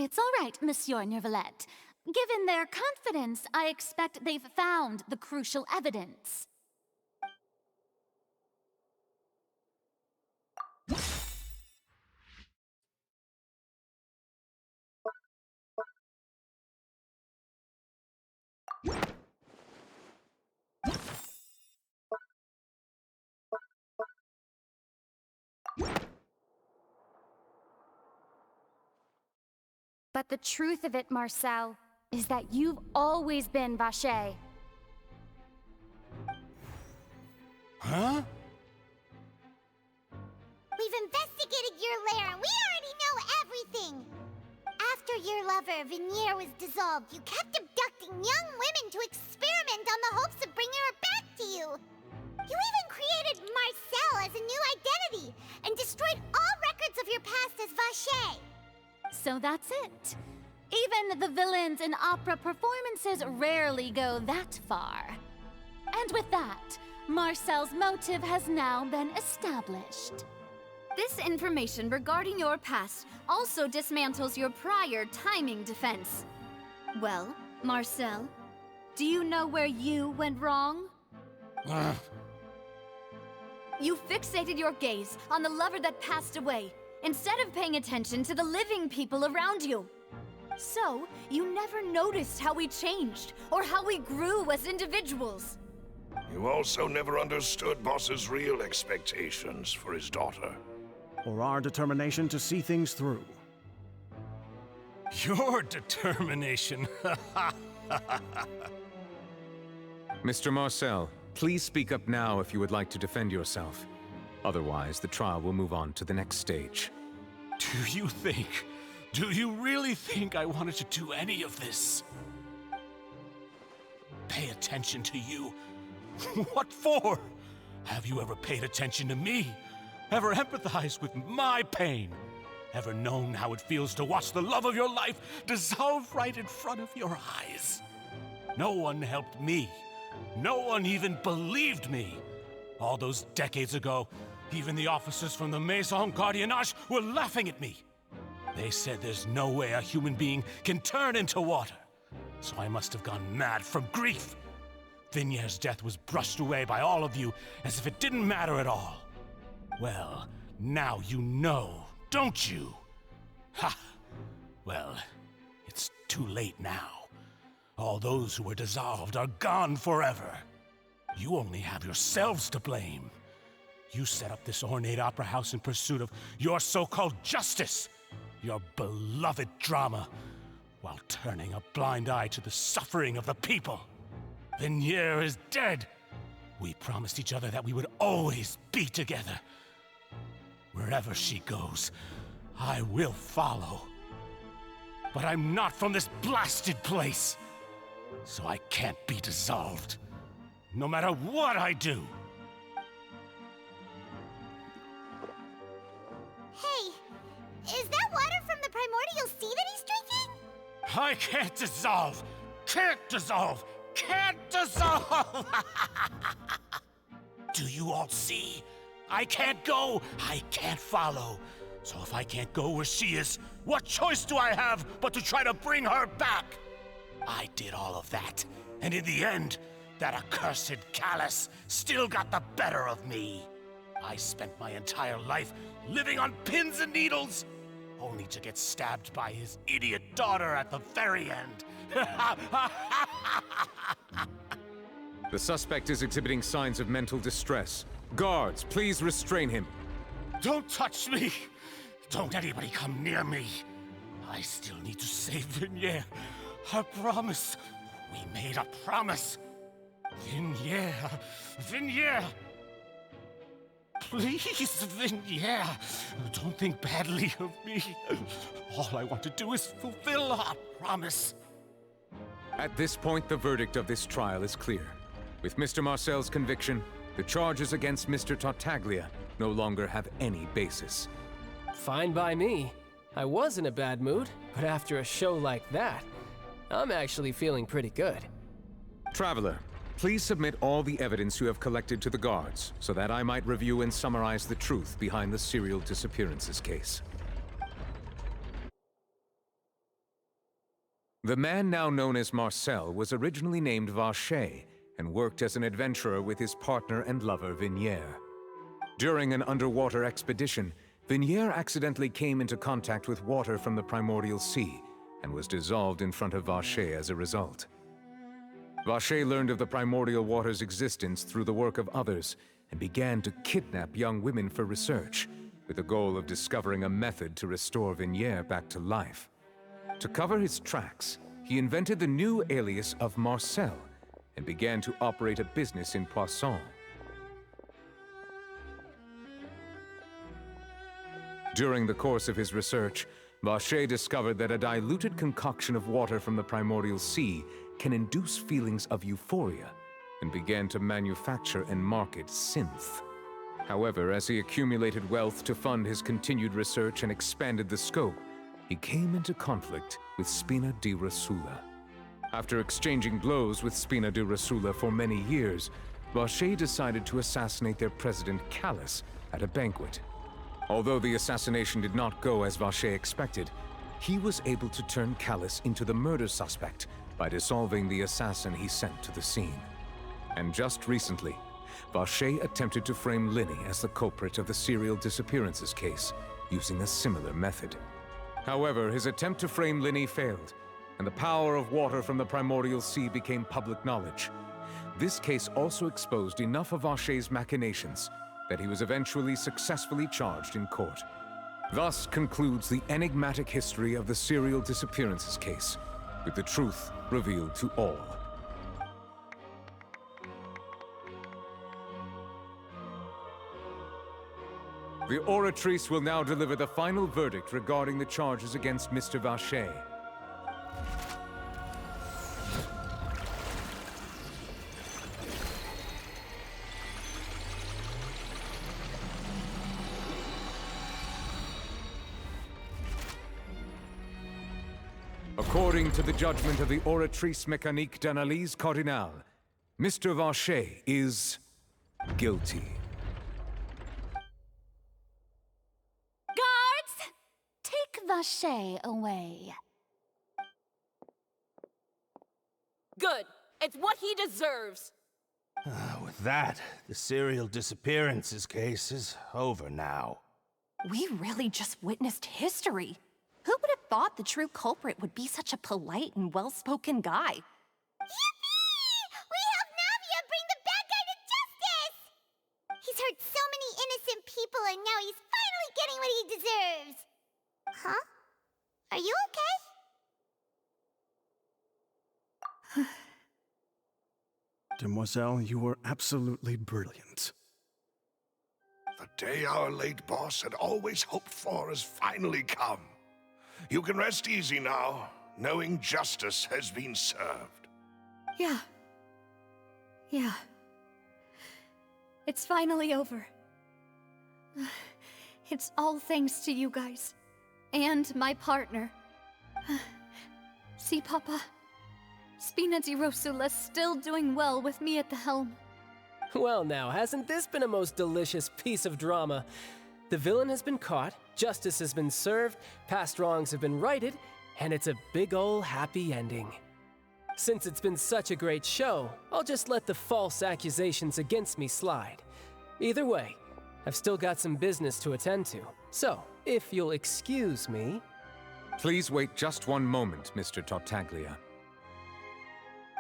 It's all right, Monsieur Nervalette. Given their confidence, I expect they've found the crucial evidence. But the truth of it, Marcel, is that you've always been Vacher. Huh? We've investigated your lair and we already know everything! After your lover, Venier, was dissolved, you kept abducting young women to experiment on the hopes of bringing her back to you! You even created Marcel as a new identity and destroyed all records of your past as Vacher! So that's it. Even the villains in opera performances rarely go that far. And with that, Marcel's motive has now been established. This information regarding your past also dismantles your prior timing defense. Well, Marcel, do you know where you went wrong? You fixated your gaze on the lover that passed away, instead of paying attention to the living people around you. So, you never noticed how we changed, or how we grew as individuals. You also never understood Boss's real expectations for his daughter. Or our determination to see things through. Your determination. Mr. Marcel, please speak up now if you would like to defend yourself. Otherwise, the trial will move on to the next stage. Do you really think I wanted to do any of this? Pay attention to you? What for? Have you ever paid attention to me? Ever empathized with my pain? Ever known how it feels to watch the love of your life dissolve right in front of your eyes? No one helped me. No one even believed me. All those decades ago, even the officers from the Maison Gardiennage were laughing at me. They said there's no way a human being can turn into water. So I must have gone mad from grief. Vinier's death was brushed away by all of you as if it didn't matter at all. Well, now you know, don't you? Ha! Well, it's too late now. All those who were dissolved are gone forever. You only have yourselves to blame. You set up this ornate opera house in pursuit of your so-called justice, your beloved drama, while turning a blind eye to the suffering of the people. Venier is dead. We promised each other that we would always be together. Wherever she goes, I will follow. But I'm not from this blasted place, so I can't be dissolved, no matter what I do. Hey, is that water from the primordial sea that he's drinking? I can't dissolve! Can't dissolve! Can't dissolve! Do you all see? I can't go! I can't follow! So if I can't go where she is, what choice do I have but to try to bring her back? I did all of that, and in the end, that accursed callus still got the better of me. I spent my entire life living on pins and needles, only to get stabbed by his idiot daughter at the very end. The suspect is exhibiting signs of mental distress. Guards, please restrain him. Don't touch me! Don't anybody come near me! I still need to save Venier. I promise. We made a promise. Venier. Venier! Please, Venier. Don't think badly of me. All I want to do is fulfill our promise. At this point, the verdict of this trial is clear. With Mr. Marcel's conviction, the charges against Mr. Tartaglia no longer have any basis. Fine by me. I was in a bad mood, but after a show like that, I'm actually feeling pretty good. Traveler, please submit all the evidence you have collected to the guards, so that I might review and summarize the truth behind the serial disappearances case. The man now known as Marcel was originally named Vacher and worked as an adventurer with his partner and lover Vignier. During an underwater expedition, Vignier accidentally came into contact with water from the primordial sea and was dissolved in front of Vacher as a result. Vacher learned of the primordial water's existence through the work of others and began to kidnap young women for research, with the goal of discovering a method to restore Vignier back to life. To cover his tracks, he invented the new alias of Marcel and began to operate a business in Poisson. During the course of his research, Vacher discovered that a diluted concoction of water from the primordial sea can induce feelings of euphoria, and began to manufacture and market synth. However, as he accumulated wealth to fund his continued research and expanded the scope, he came into conflict with Spina di Rosula. After exchanging blows with Spina di Rosula for many years, Vacher decided to assassinate their president Callus at a banquet. Although the assassination did not go as Vacher expected, he was able to turn Callus into the murder suspect by dissolving the assassin he sent to the scene. And just recently, Vacher attempted to frame Linny as the culprit of the serial disappearances case, using a similar method. However, his attempt to frame Linny failed, and the power of water from the primordial sea became public knowledge. This case also exposed enough of Vacher's machinations that he was eventually successfully charged in court. Thus concludes the enigmatic history of the serial disappearances case, with the truth revealed to all. The Oratrice will now deliver the final verdict regarding the charges against Mr. Vacher. According to the judgment of the Oratrice Mécanique d'Analyse Cardinale, Mr. Vacher is guilty. Guards! Take Vacher away. Good. It's what he deserves. With that, the serial disappearances case is over now. We really just witnessed history. Who would have thought the true culprit would be such a polite and well-spoken guy? Yippee! We helped Navia bring the bad guy to justice! He's hurt so many innocent people, and now he's finally getting what he deserves. Huh? Are you okay? Demoiselle, you were absolutely brilliant. The day our late boss had always hoped for has finally come. You can rest easy now, knowing justice has been served. Yeah. It's finally over. It's all thanks to you guys. And my partner. See, Papa? Spina di Rosula's still doing well with me at the helm. Well now, hasn't this been a most delicious piece of drama? The villain has been caught, justice has been served, past wrongs have been righted, and it's a big ol' happy ending. Since it's been such a great show, I'll just let the false accusations against me slide. Either way, I've still got some business to attend to, so if you'll excuse me... Please wait just one moment, Mr. Tartaglia.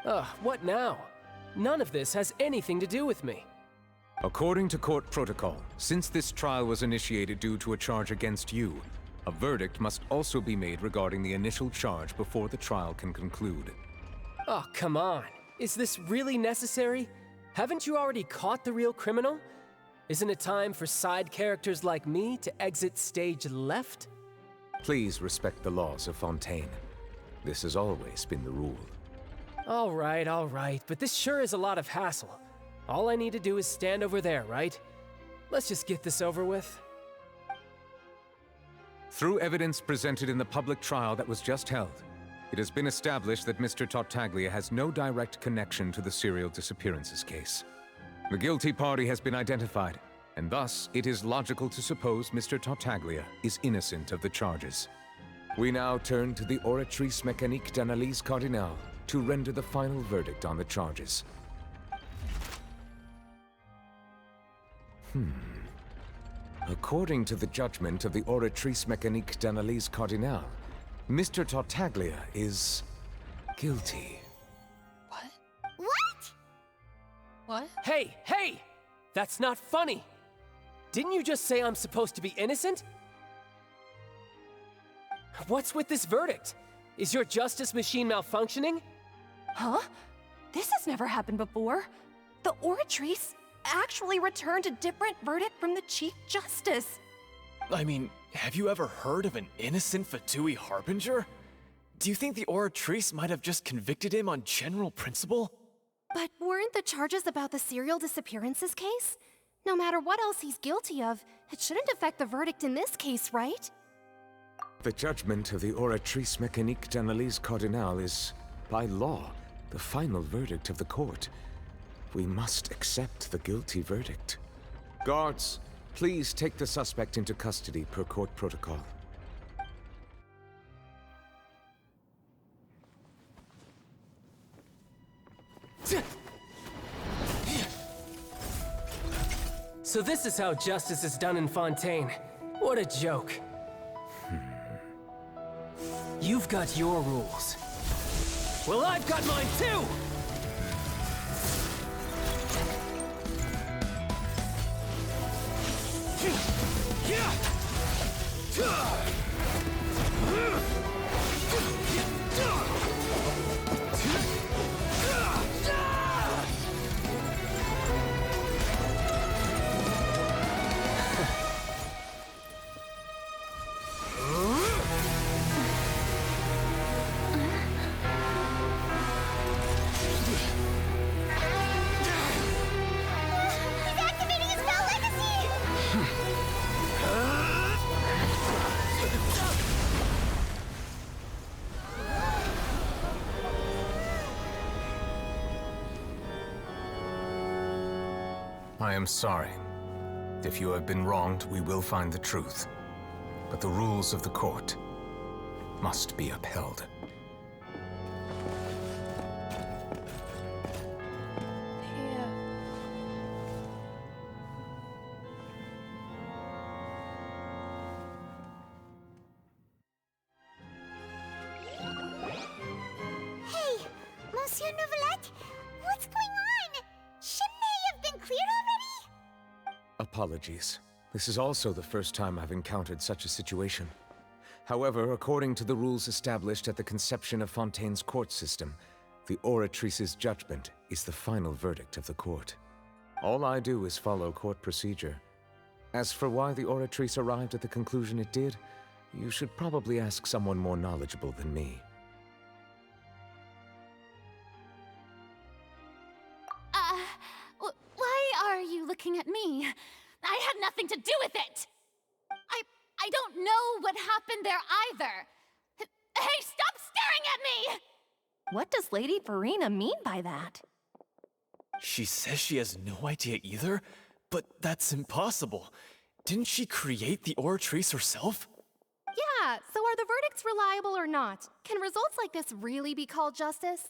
Ugh, what now? None of this has anything to do with me. According to court protocol, since this trial was initiated due to a charge against you, a verdict must also be made regarding the initial charge before the trial can conclude. Oh, come on. Is this really necessary? Haven't you already caught the real criminal? Isn't it time for side characters like me to exit stage left? Please respect the laws of Fontaine. This has always been the rule. All right, but this sure is a lot of hassle. All I need to do is stand over there, right? Let's just get this over with. Through evidence presented in the public trial that was just held, it has been established that Mr. Tartaglia has no direct connection to the serial disappearances case. The guilty party has been identified, and thus it is logical to suppose Mr. Tartaglia is innocent of the charges. We now turn to the Oratrice Mécanique d'Analyse Cardinale to render the final verdict on the charges. According to the judgment of the Oratrice Mécanique d'Analyse Cardinale, Mr. Tartaglia is guilty. What? What? Hey, hey! That's not funny! Didn't you just say I'm supposed to be innocent? What's with this verdict? Is your justice machine malfunctioning? Huh? This has never happened before. The Oratrice actually returned a different verdict from the Chief Justice. I mean, have you ever heard of an innocent Fatui Harbinger? Do you think the Oratrice might have just convicted him on general principle? But weren't the charges about the serial disappearances case? No matter what else he's guilty of, it shouldn't affect the verdict in this case, right? The judgment of the Oratrice Mécanique d'Analyse Cardinale is, by law, the final verdict of the court. We must accept the guilty verdict. Guards, please take the suspect into custody per court protocol. So this is how justice is done in Fontaine. What a joke. You've got your rules. Well, I've got mine too! I am sorry. If you have been wronged, we will find the truth. But the rules of the court must be upheld. Hey, Monsieur Nouvelette, what's going on? Shouldn't they have been cleared already? Apologies. This is also the first time I've encountered such a situation. However, according to the rules established at the conception of Fontaine's court system, the Oratrice's judgment is the final verdict of the court. All I do is follow court procedure. As for why the Oratrice arrived at the conclusion it did, you should probably ask someone more knowledgeable than me. Why are you looking at me? I had nothing to do with it! I don't know what happened there either! Hey, stop staring at me! What does Lady Farina mean by that? She says she has no idea either, but that's impossible. Didn't she create the Oratrice herself? Yeah, so are the verdicts reliable or not? Can results like this really be called justice?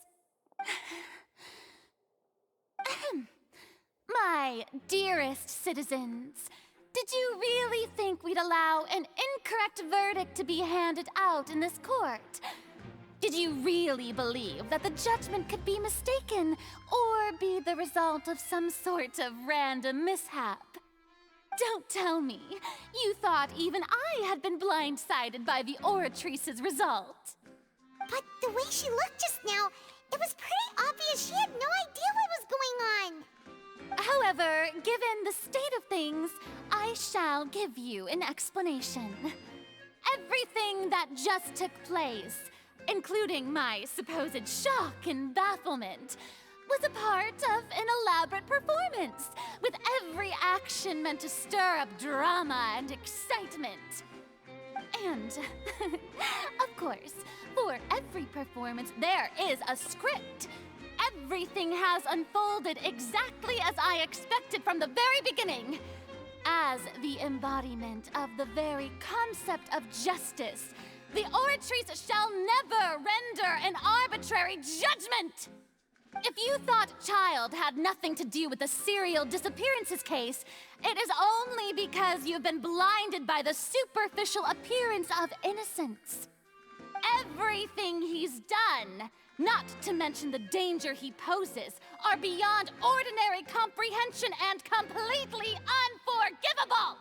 My dearest citizens, did you really think we'd allow an incorrect verdict to be handed out in this court? Did you really believe that the judgment could be mistaken or be the result of some sort of random mishap? Don't tell me you thought even I had been blindsided by the Oratrice's result. But the way she looked just now, it was pretty obvious she had no idea what was going on. However, given the state of things, I shall give you an explanation. Everything that just took place, including my supposed shock and bafflement, was a part of an elaborate performance, with every action meant to stir up drama and excitement. And, of course, for every performance, there is a script. Everything has unfolded exactly as I expected from the very beginning. As the embodiment of the very concept of justice, The Oratrice shall never render an arbitrary judgment! If you thought Child had nothing to do with the serial disappearances case, it is only because you've been blinded by the superficial appearance of innocence. Everything he's done, not to mention the danger he poses, are beyond ordinary comprehension and completely unforgivable!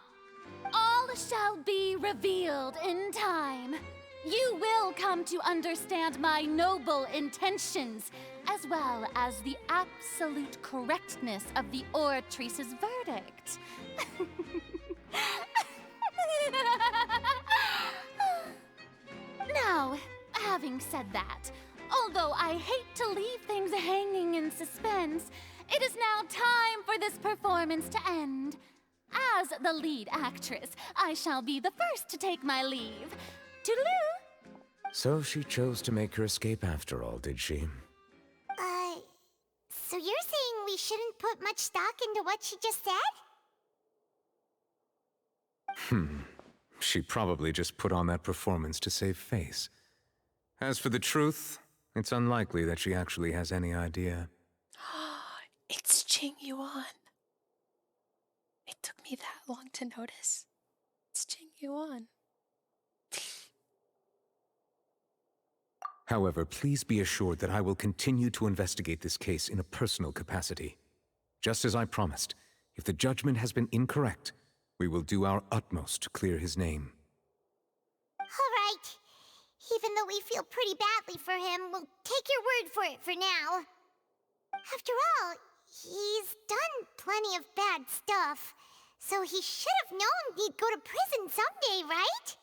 All shall be revealed in time. You will come to understand my noble intentions, as well as the absolute correctness of the Oratrice's verdict. Now, having said that, although I hate to leave things hanging in suspense, it is now time for this performance to end. As the lead actress, I shall be the first to take my leave. Toodaloo! So she chose to make her escape after all, did she? So you're saying we shouldn't put much stock into what she just said? She probably just put on that performance to save face. As for the truth, it's unlikely that she actually has any idea. It's Jing Yuan. It took me that long to notice. It's Jing Yuan. However, please be assured that I will continue to investigate this case in a personal capacity. Just as I promised, if the judgment has been incorrect, we will do our utmost to clear his name. All right. Even though we feel pretty badly for him, we'll take your word for it for now. After all, he's done plenty of bad stuff, so he should have known he'd go to prison someday, right?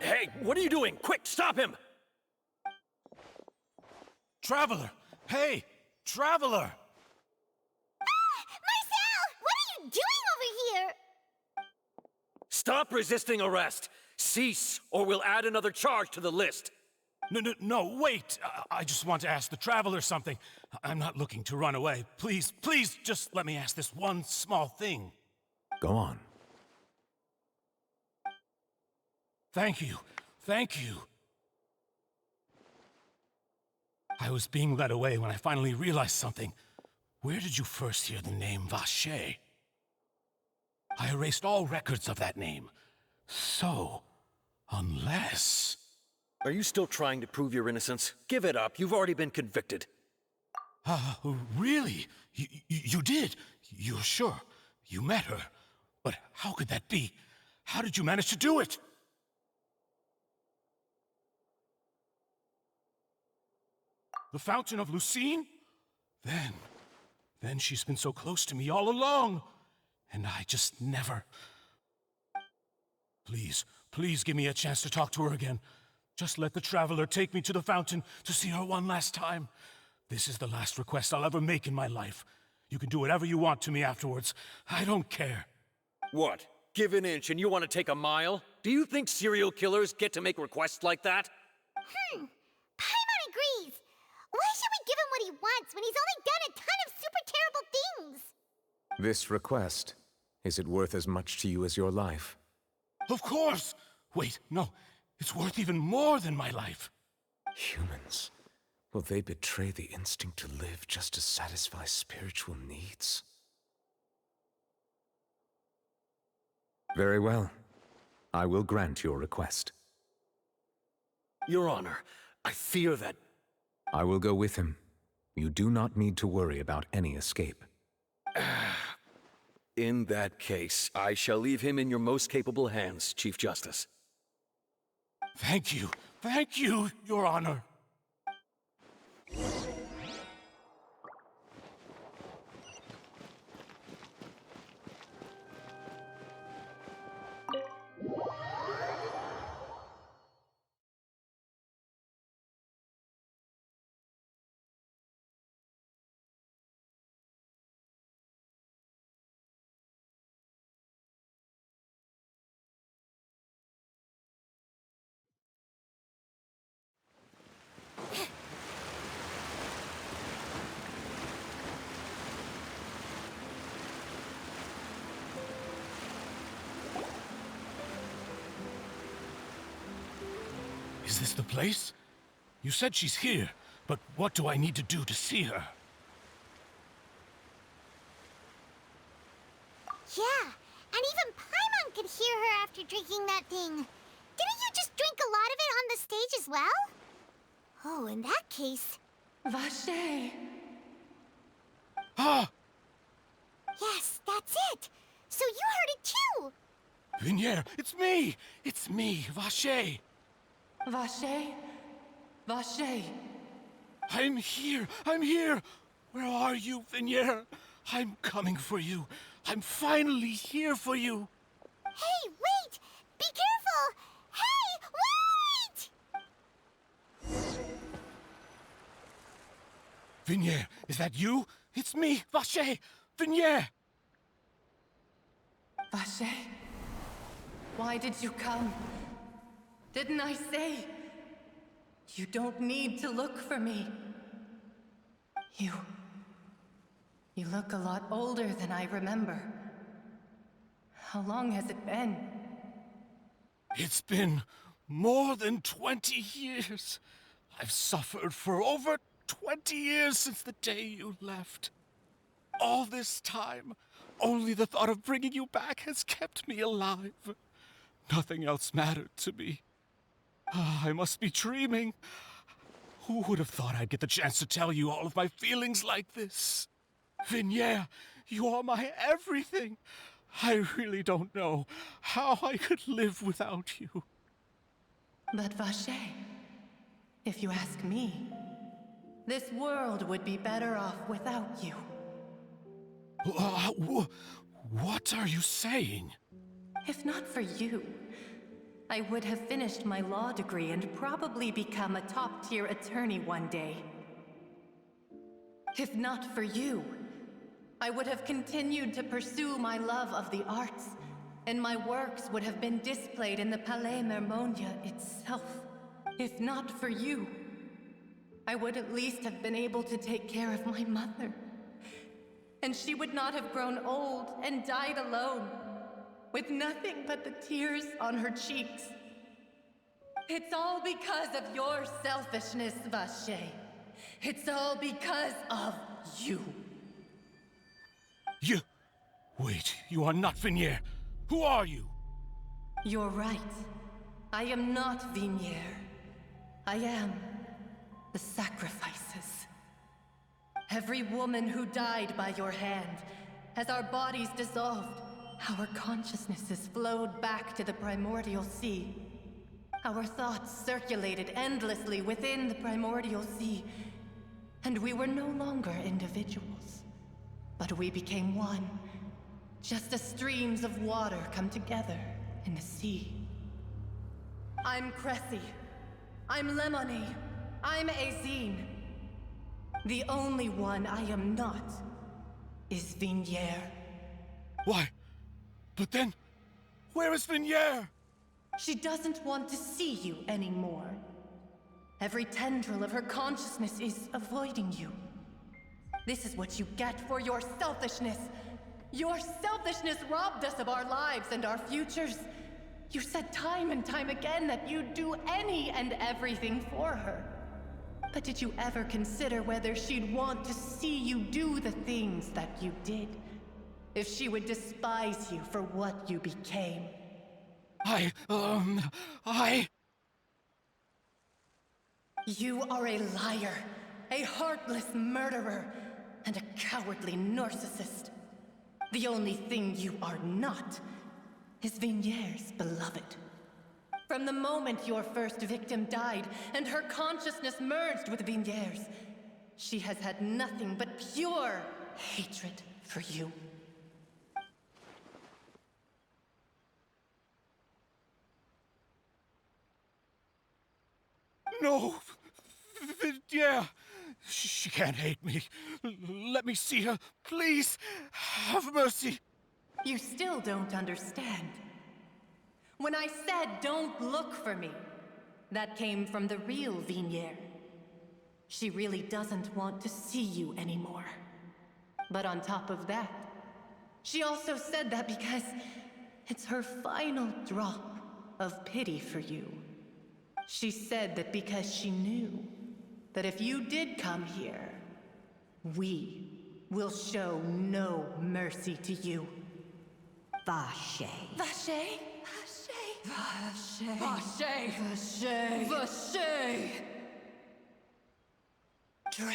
Hey, what are you doing? Quick, stop him! Traveler! Hey! Traveler! Marcel! What are you doing over here? Stop resisting arrest! Cease, or we'll add another charge to the list! No, wait! I just want to ask the Traveler something. I'm not looking to run away. Please, just let me ask this one small thing. Go on. Thank you. I was being led away when I finally realized something. Where did you first hear the name Vacher? I erased all records of that name. So, unless... Are you still trying to prove your innocence? Give it up. You've already been convicted. Really? You did? You're sure? You met her? But how could that be? How did you manage to do it? The Fountain of Lucine? Then she's been so close to me all along. And I just never... Please give me a chance to talk to her again. Just let the Traveler take me to the fountain to see her one last time. This is the last request I'll ever make in my life. You can do whatever you want to me afterwards. I don't care. What? Give an inch and you want to take a mile? Do you think serial killers get to make requests like that? Paimon agrees. Why should we give him what he wants when he's only done a ton of super terrible things? This request, is it worth as much to you as your life? Of course! Wait, no. It's worth even more than my life. Humans. Will they betray the instinct to live just to satisfy spiritual needs? Very well. I will grant your request. Your Honor, I fear that... I will go with him. You do not need to worry about any escape. In that case, I shall leave him in your most capable hands, Chief Justice. Thank you, Your Honor. Is this the place? You said she's here, but what do I need to do to see her? Yeah, and even Paimon could hear her after drinking that thing. Didn't you just drink a lot of it on the stage as well? Oh, in that case... Vache! Ah! Yes, that's it! So you heard it too! Vignier, it's me! It's me, Vache! Vache? Vache! I'm here! I'm here! Where are you, Vignier? I'm coming for you. I'm finally here for you. Hey, wait! Be careful! Hey, wait! Vignier, is that you? It's me, Vache! Vignier! Vache? Why did you come? Didn't I say? You don't need to look for me. You look a lot older than I remember. How long has it been? It's been more than 20 years. I've suffered for over 20 years since the day you left. All this time, only the thought of bringing you back has kept me alive. Nothing else mattered to me. I must be dreaming. Who would have thought I'd get the chance to tell you all of my feelings like this? Vignier, you are my everything. I really don't know how I could live without you. But Vache, if you ask me, this world would be better off without you. What are you saying? If not for you, I would have finished my law degree and probably become a top-tier attorney one day. If not for you, I would have continued to pursue my love of the arts, and my works would have been displayed in the Palais Mermonia itself. If not for you, I would at least have been able to take care of my mother. And she would not have grown old and died alone, with nothing but the tears on her cheeks. It's all because of your selfishness, Vache. It's all because of you. You... Wait, you are not Vignier. Who are you? You're right. I am not Vignier. I am the sacrifices. Every woman who died by your hand, as our bodies dissolved, our consciousnesses flowed back to the primordial sea. Our thoughts circulated endlessly within the primordial sea, and we were no longer individuals. But we became one, just as streams of water come together in the sea. I'm Cressy. I'm Lemony. I'm Azine. The only one I am not is Vignier. Why? But then, where is Vignier? She doesn't want to see you anymore. Every tendril of her consciousness is avoiding you. This is what you get for your selfishness. Your selfishness robbed us of our lives and our futures. You said time and time again that you'd do any and everything for her. But did you ever consider whether she'd want to see you do the things that you did? If she would despise you for what you became? You are a liar, a heartless murderer, and a cowardly narcissist. The only thing you are not is Vignier's beloved. From the moment your first victim died and her consciousness merged with Vignier's, she has had nothing but pure hatred for you. No! Vignier! She can't hate me. Let me see her, please. Have mercy. You still don't understand. When I said don't look for me, that came from the real Vignier. She really doesn't want to see you anymore. But on top of that, she also said that because it's her final drop of pity for you. She said that because she knew that if you did come here, we will show no mercy to you. Vache. Vache? Vache. Vache! Vache. Vache! Drown.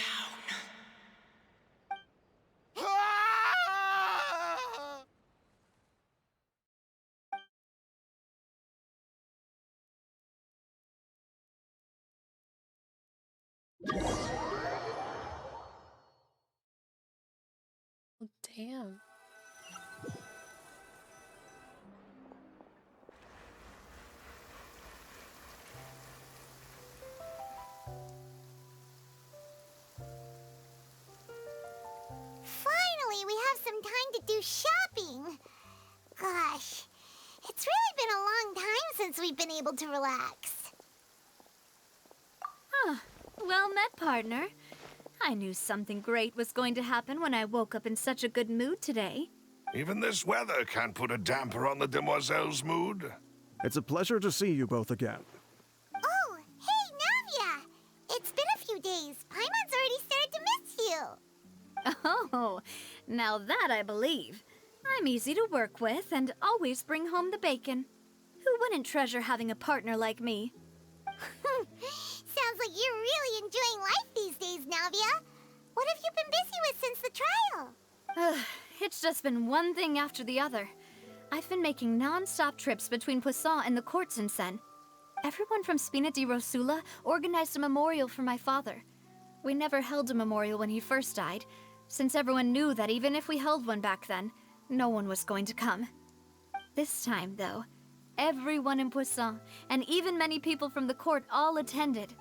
Damn. Finally, we have some time to do shopping. Gosh, it's really been a long time since we've been able to relax. Huh. Well met, partner. I knew something great was going to happen when I woke up in such a good mood today. Even this weather can't put a damper on the demoiselle's mood. It's a pleasure to see you both again. Oh, hey, Navia! It's been a few days. Paimon's already started to miss you. Oh, now that I believe. I'm easy to work with and always bring home the bacon. Who wouldn't treasure having a partner like me? Sounds like you're really enjoying life these days, Navia. What have you been busy with since the trial? It's just been one thing after the other. I've been making non-stop trips between Poisson and the courts in Sen. Everyone from Spina di Rosula organized a memorial for my father. We never held a memorial when he first died, since everyone knew that even if we held one back then, no one was going to come. This time, though, everyone in Poisson, and even many people from the court, all attended.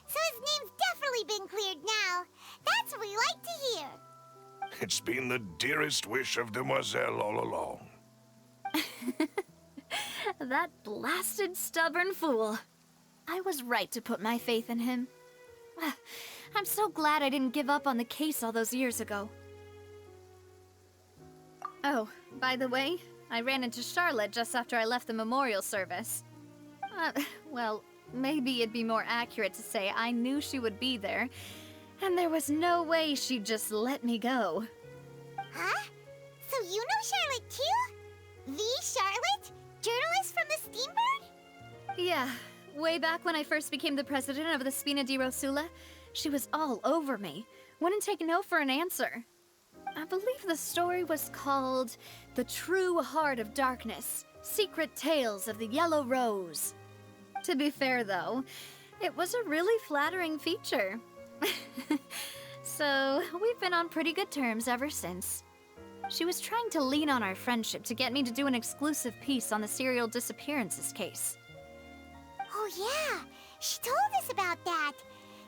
So his name's definitely been cleared now. That's what we like to hear. It's been the dearest wish of Demoiselle all along. That blasted stubborn fool. I was right to put my faith in him. I'm so glad I didn't give up on the case all those years ago. Oh, by the way, I ran into Charlotte just after I left the memorial service. Well, maybe it'd be more accurate to say I knew she would be there, and there was no way she'd just let me go. Huh? So you know Charlotte too? The Charlotte? Journalist from the Steambird? Yeah, way back when I first became the president of the Spina di Rosula, she was all over me. Wouldn't take no for an answer. I believe the story was called The True Heart of Darkness, Secret Tales of the Yellow Rose. To be fair, though, it was a really flattering feature. So, we've been on pretty good terms ever since. She was trying to lean on our friendship to get me to do an exclusive piece on the serial disappearances case. Oh yeah, she told us about that.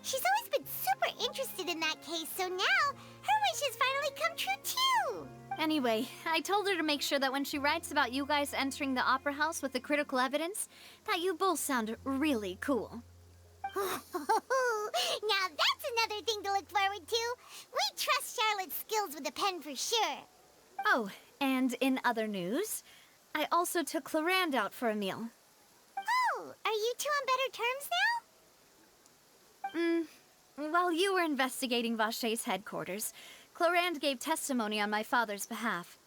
She's always been super interested in that case, so now her wish has finally come true too! Anyway, I told her to make sure that when she writes about you guys entering the opera house with the critical evidence, that you both sound really cool. Now that's another thing to look forward to. We trust Charlotte's skills with a pen for sure. Oh, and in other news, I also took Clarand out for a meal. Oh, are you two on better terms now? While you were investigating Vache's headquarters, Clarand gave testimony on my father's behalf.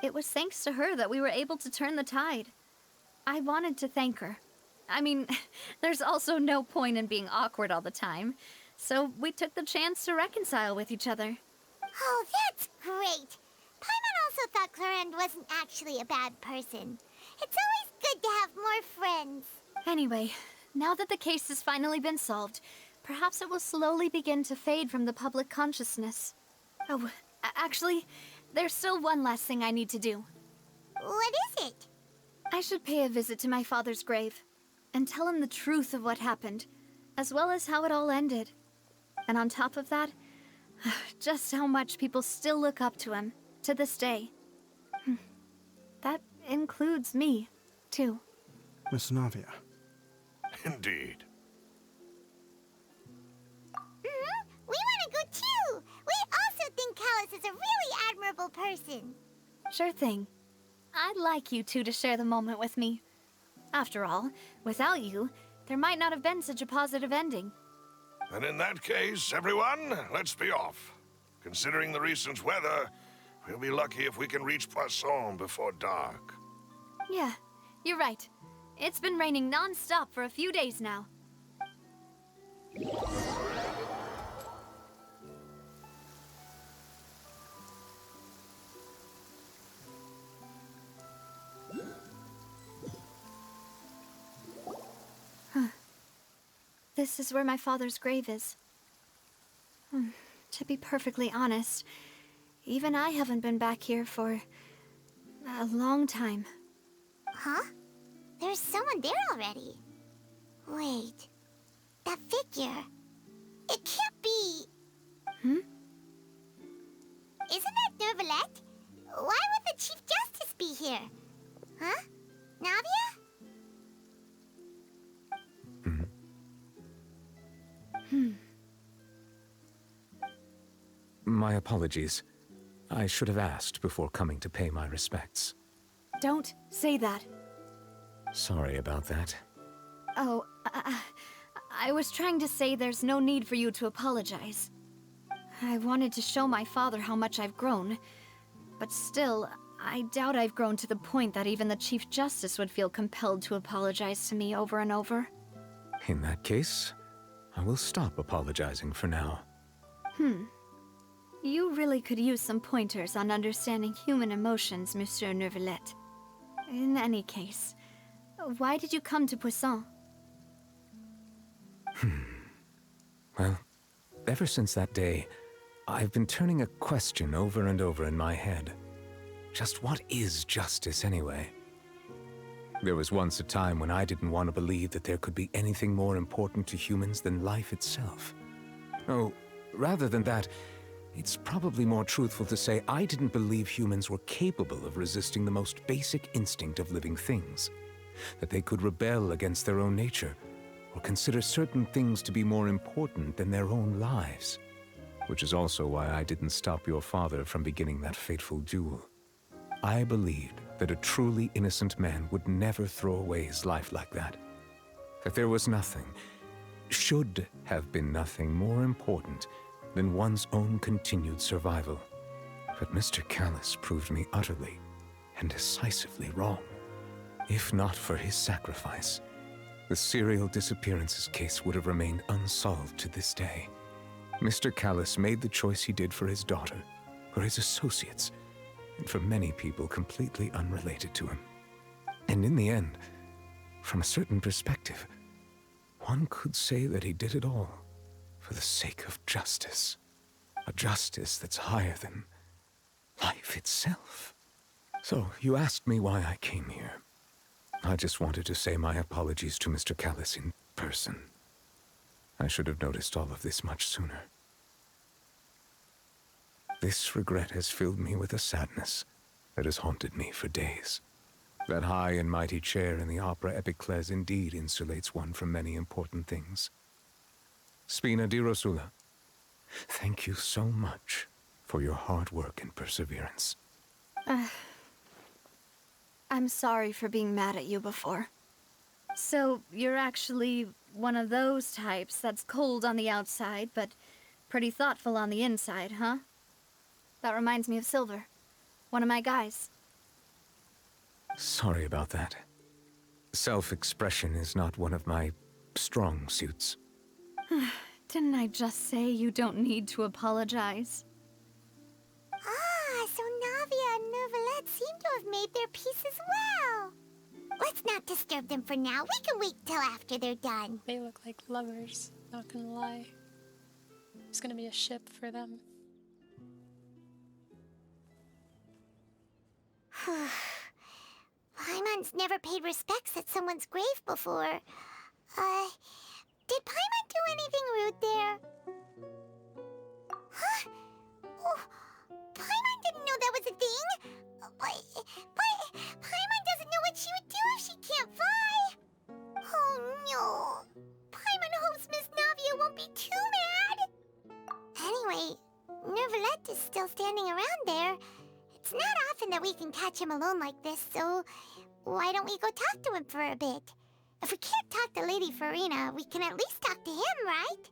It was thanks to her that we were able to turn the tide. I wanted to thank her. I mean, there's also no point in being awkward all the time, so we took the chance to reconcile with each other. Oh, that's great. Paimon also thought Clarand wasn't actually a bad person. It's always good to have more friends. Anyway, now that the case has finally been solved, perhaps it will slowly begin to fade from the public consciousness. Oh, actually, there's still one last thing I need to do. What is it? I should pay a visit to my father's grave and tell him the truth of what happened, as well as how it all ended. And on top of that, just how much people still look up to him to this day. That includes me, too. Miss Navia. Indeed. We want to go too! We also think Callus is a really admirable person. Sure thing. I'd like you two to share the moment with me. After all, without you, there might not have been such a positive ending. And in that case, everyone, let's be off. Considering the recent weather, we'll be lucky if we can reach Poisson before dark. Yeah, you're right. It's been raining non-stop for a few days now. This is where my father's grave is. To be perfectly honest, even I haven't been back here for a long time. Huh? There's someone there already. Wait. That figure. It can't be... Hmm? Isn't that Neuvillette? Why would the Chief Justice be here? Huh? Navia? My apologies. I should have asked before coming to pay my respects. Don't say that. Sorry about that. Oh, I was trying to say there's no need for you to apologize. I wanted to show my father how much I've grown, but still, I doubt I've grown to the point that even the Chief Justice would feel compelled to apologize to me over and over. In that case, I will stop apologizing for now. You really could use some pointers on understanding human emotions, Monsieur Neuvillette. In any case, why did you come to Poisson? Well, ever since that day, I've been turning a question over and over in my head. Just what is justice anyway? There was once a time when I didn't want to believe that there could be anything more important to humans than life itself. Oh, rather than that, it's probably more truthful to say I didn't believe humans were capable of resisting the most basic instinct of living things. That they could rebel against their own nature, or consider certain things to be more important than their own lives. Which is also why I didn't stop your father from beginning that fateful duel. I believed that a truly innocent man would never throw away his life like that. That there was nothing, should have been nothing more important than one's own continued survival. But Mr. Callis proved me utterly and decisively wrong. If not for his sacrifice, the serial disappearances case would have remained unsolved to this day. Mr. Callis made the choice he did for his daughter, for his associates, and for many people completely unrelated to him. And in the end, from a certain perspective, one could say that he did it all for the sake of justice. A justice that's higher than life itself. So, you asked me why I came here. I just wanted to say my apologies to Mr. Callis in person. I should have noticed all of this much sooner. This regret has filled me with a sadness that has haunted me for days. That high and mighty chair in the opera Epiclese indeed insulates one from many important things. Spina di Rosula, thank you so much for your hard work and perseverance. I'm sorry for being mad at you before. So, you're actually one of those types that's cold on the outside, but pretty thoughtful on the inside, huh? That reminds me of Silver, one of my guys. Sorry about that. Self-expression is not one of my strong suits. Didn't I just say you don't need to apologize? Ah, so Navia and Neuvillette seem to have made their peace as well. Let's not disturb them for now. We can wait till after they're done. They look like lovers, not gonna lie. There's gonna be a ship for them. Paimon's never paid respects at someone's grave before. Did Paimon do anything rude there? Huh? Oh, Paimon didn't know that was a thing. But Paimon doesn't know what she would do if she can't fly. Oh no. Paimon hopes Miss Navia won't be too mad. Anyway, Neuvillette is still standing around there. It's not often that that we can catch him alone like this, so why don't we go talk to him for a bit? If we can't talk to Lady Farina, we can at least talk to him, right?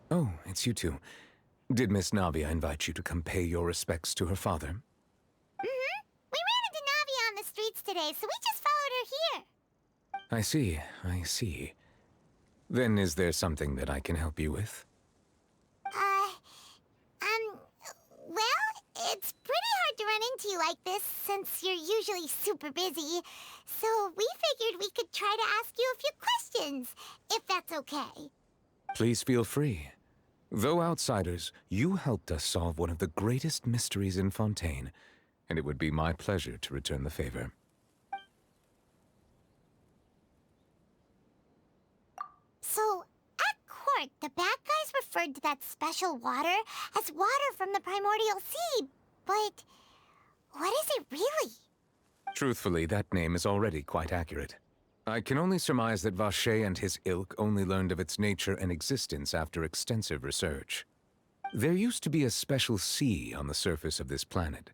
Oh, it's you two. Did Miss Navia invite you to come pay your respects to her father? Mm-hmm. We ran into Navia on the streets today, so we just followed her here. I see. Then is there something that I can help you with? Well, it's pretty hard to run into you like this since you're usually super busy. So we figured we could try to ask you a few questions, if that's okay. Please feel free. Though outsiders, you helped us solve one of the greatest mysteries in Fontaine, and it would be my pleasure to return the favor. So, at court, the bad guys referred to that special water as water from the primordial sea, but what is it really? Truthfully, that name is already quite accurate. I can only surmise that Vacher and his ilk only learned of its nature and existence after extensive research. There used to be a special sea on the surface of this planet.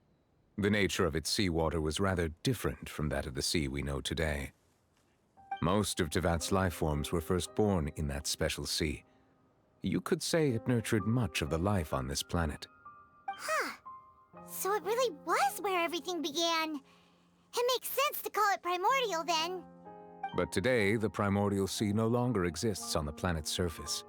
The nature of its seawater was rather different from that of the sea we know today. Most of Tevat's life forms were first born in that special sea. You could say it nurtured much of the life on this planet. Huh. So it really was where everything began. It makes sense to call it primordial then. But today, the primordial sea no longer exists on the planet's surface.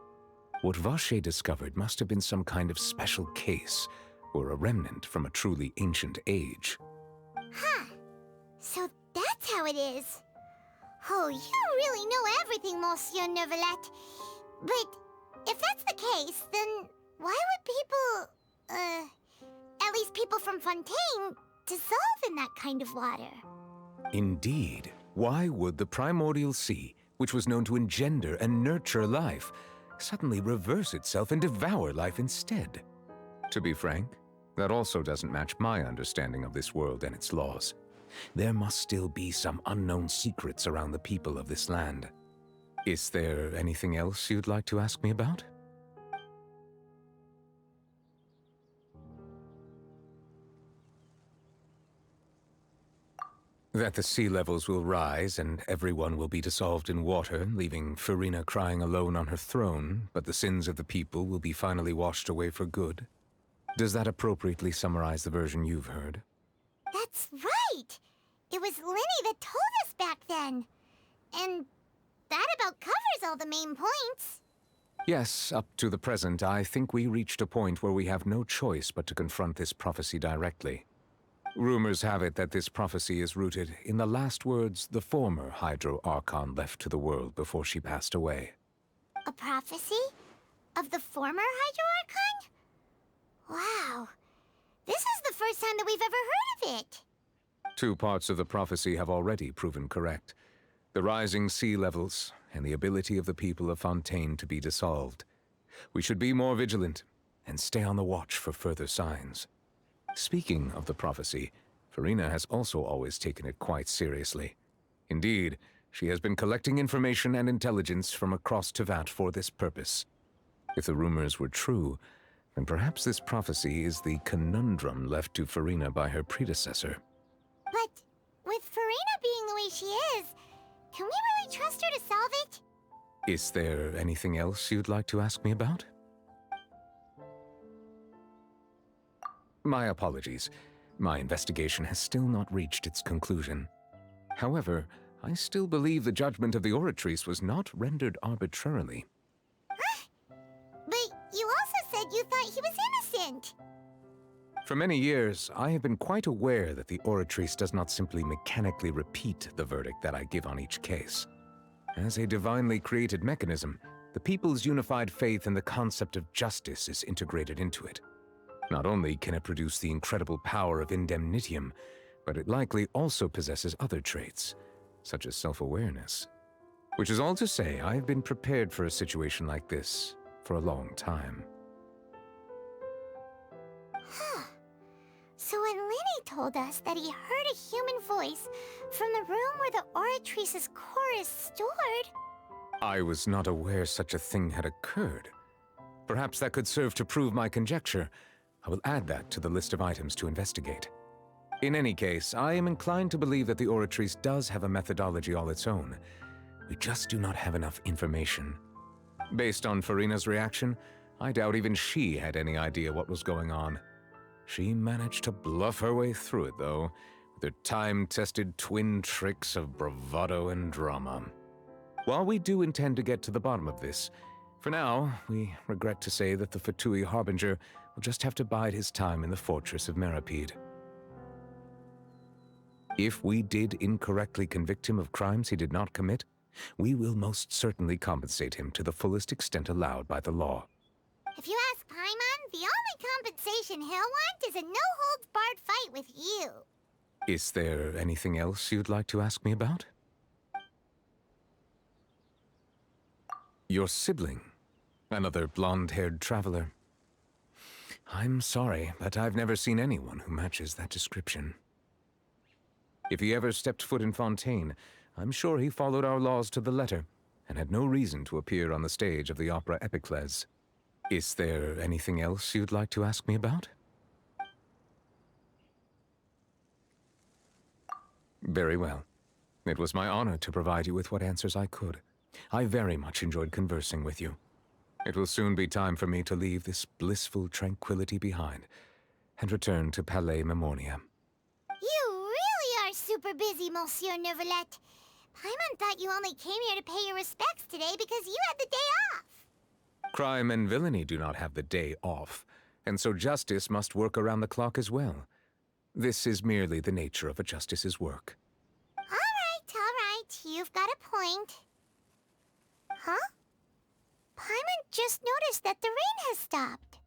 What Vacher discovered must have been some kind of special case, or a remnant from a truly ancient age. Huh. So that's how it is. Oh, you really know everything, Monsieur Neuvillette. But if that's the case, then why would people, at least people from Fontaine, dissolve in that kind of water? Indeed. Why would the primordial sea, which was known to engender and nurture life, suddenly reverse itself and devour life instead? To be frank, that also doesn't match my understanding of this world and its laws. There must still be some unknown secrets around the people of this land. Is there anything else you'd like to ask me about? That the sea levels will rise and everyone will be dissolved in water, leaving Farina crying alone on her throne, but the sins of the people will be finally washed away for good. Does that appropriately summarize the version you've heard? That's right! It was Linny that told us back then. And that about covers all the main points. Yes, up to the present, I think we reached a point where we have no choice but to confront this prophecy directly. Rumors have it that this prophecy is rooted in the last words the former Hydro Archon left to the world before she passed away. A prophecy? Of the former Hydro Archon? Wow. This is the first time that we've ever heard of it. 2 parts of the prophecy have already proven correct. The rising sea levels and the ability of the people of Fontaine to be dissolved. We should be more vigilant and stay on the watch for further signs. Speaking of the prophecy, Farina has also always taken it quite seriously. Indeed, she has been collecting information and intelligence from across Tevat for this purpose. If the rumors were true, then perhaps this prophecy is the conundrum left to Farina by her predecessor. But with Farina being the way she is, can we really trust her to solve it? Is there anything else you'd like to ask me about? My apologies. My investigation has still not reached its conclusion. However, I still believe the judgment of the Oratrice was not rendered arbitrarily. But you also said you thought he was innocent. For many years, I have been quite aware that the Oratrice does not simply mechanically repeat the verdict that I give on each case. As a divinely created mechanism, the people's unified faith in the concept of justice is integrated into it. Not only can it produce the incredible power of indemnitium, but it likely also possesses other traits, such as self-awareness. Which is all to say, I have been prepared for a situation like this for a long time. So when Lenny told us that he heard a human voice from the room where the Oratrice's core is stored... I was not aware such a thing had occurred. Perhaps that could serve to prove my conjecture. I will add that to the list of items to investigate. In any case, I am inclined to believe that the Oratrice does have a methodology all its own. We just do not have enough information. Based on Farina's reaction, I doubt even she had any idea what was going on. She managed to bluff her way through it, though, with her time-tested twin tricks of bravado and drama. While we do intend to get to the bottom of this, for now, we regret to say that the Fatui Harbinger will just have to bide his time in the fortress of Meripede. If we did incorrectly convict him of crimes he did not commit, we will most certainly compensate him to the fullest extent allowed by the law. If you ask Paimon, the only compensation he'll want is a no-holds-barred fight with you. Is there anything else you'd like to ask me about? Your sibling, another blonde-haired traveler. I'm sorry, but I've never seen anyone who matches that description. If he ever stepped foot in Fontaine, I'm sure he followed our laws to the letter, and had no reason to appear on the stage of the opera Epicles. Is there anything else you'd like to ask me about? Very well. It was my honor to provide you with what answers I could. I very much enjoyed conversing with you. It will soon be time for me to leave this blissful tranquility behind and return to Palais Memoria. You really are super busy, Monsieur Neuvillette. Paimon thought you only came here to pay your respects today because you had the day off. Crime and villainy do not have the day off, and so justice must work around the clock as well. This is merely the nature of a justice's work. All right. You've got a point. Huh? Paimon just noticed that the rain has stopped.